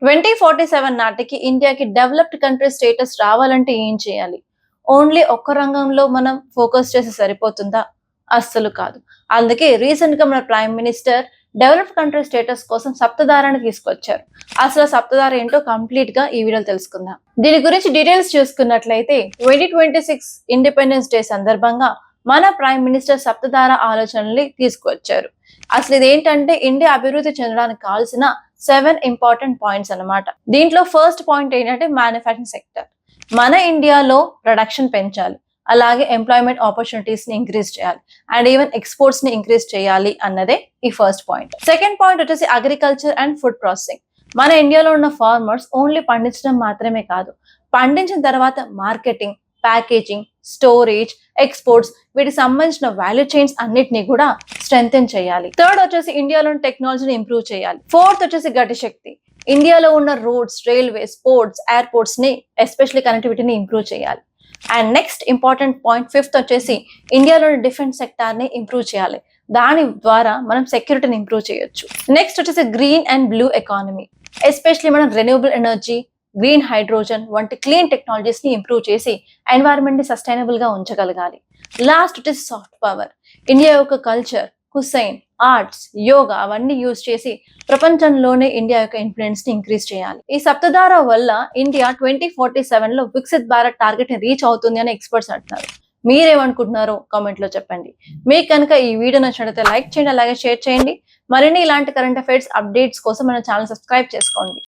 2047 నాటికి ఇండియాకి developed country status రావాలంటే ఏం చేయాలి? ఓన్లీ ఒక్క రంగంలో మనం ఫోకస్ చేస్తే సరిపోతుందా? అస్సలు కాదు. అందుకే రీసెంట్‌గా మన prime minister developed country status కోసం సప్తధారని తీసుకొచ్చారు. అసలు సప్తధార ఏంటో కంప్లీట్‌గా ఈ వీడియోలో తెలుసుకుందాం. దీని గురించి డీటెయిల్స్ చూసుకున్నట్లయితే 2026 ఇండిపెండెన్స్ డే సందర్భంగా మన ప్రైమ్ మినిస్టర్ సప్తధార ఆలోచనల్ని తీసుకొచ్చారు. అసలు ఇదేంటంటే ఇండియా అభివృద్ధి చెందడానికి కావాల్సిన 7 ఇంపార్టెంట్ పాయింట్స్ అన్నమాట. దీంట్లో ఫస్ట్ పాయింట్ ఏంటంటే మ్యానుఫ్యాక్చరింగ్ సెక్టర్. మన ఇండియాలో ప్రొడక్షన్ పెంచాలి. అలాగే ఎంప్లాయ్మెంట్ ఆపర్చునిటీస్ ని ఇంక్రీజ్ చేయాలి. అండ్ ఈవెన్ ఎక్స్పోర్ట్స్ ని ఇంక్రీజ్ చేయాలి అన్నదే ఈ ఫస్ట్ పాయింట్. సెకండ్ పాయింట్ వచ్చేసి అగ్రికల్చర్ అండ్ ఫుడ్ ప్రాసెసింగ్. మన ఇండియాలో ఉన్న ఫార్మర్స్ ఓన్లీ పండించడం మాత్రమే కాదు, పండించిన తర్వాత మార్కెటింగ్, ప్యాకేజింగ్, స్టోరేజ్, ఎక్స్పోర్ట్స్ వీటికి సంబంధించిన వాల్యూ చైన్స్ అన్నిటినీ కూడా స్ట్రెంథెన్ చేయాలి. థర్డ్ వచ్చేసి ఇండియాలోని టెక్నాలజీని ఇంప్రూవ్ చేయాలి. ఫోర్త్ వచ్చేసి గట్టి శక్తి. ఇండియాలో ఉన్న రోడ్స్, రైల్వేస్, పోర్ట్స్, ఎయిర్పోర్ట్స్ ని ఎస్పెషల్లీ కనెక్టివిటీని ఇంప్రూవ్ చేయాలి. And next important point fifth వచ్చేసి ఇండియాలోని డిఫెన్స్ సెక్టార్ ని ఇంప్రూవ్ చేయాలి. దాని ద్వారా మనం సెక్యూరిటీని ఇంప్రూవ్ చేయొచ్చు. నెక్స్ట్ వచ్చేసి green and blue economy. Especially మనం రెన్యూవబుల్ ఎనర్జీ, గ్రీన్ హైడ్రోజన్ వంటి క్లీన్ టెక్నాలజీస్ ని ఇంప్రూవ్ చేసి ఎన్వైరన్మెంట్ ని సస్టైనబుల్ గా ఉంచగలగాలి. లాస్ట్ వచ్చేసి సాఫ్ట్ పవర్. ఇండియా యొక్క కల్చర్, కుసైన్, ఆర్ట్స్, యోగా అవన్నీ యూజ్ చేసి ప్రపంచంలోనే ఇండియా యొక్క ఇన్ఫ్లుయెన్స్ ని ఇంక్రీజ్ చేయాలి. ఈ సప్తధార వల్ల ఇండియా 2047 లో వికసిత్ భారత్ టార్గెట్ ని రీచ్ అవుతుంది అని ఎక్స్పర్ట్స్ అంటున్నారు. మీరేమనుకుంటున్నారో కామెంట్ లో చెప్పండి. మీకు కనుక ఈ వీడియో నచ్చినట్లయితే లైక్ చేయండి, అలాగే షేర్ చేయండి. మరిన్ని ఇలాంటి కరెంట్ అఫైర్స్ అప్డేట్స్ కోసం మన ఛానల్ సబ్స్క్రైబ్ చేసుకోండి.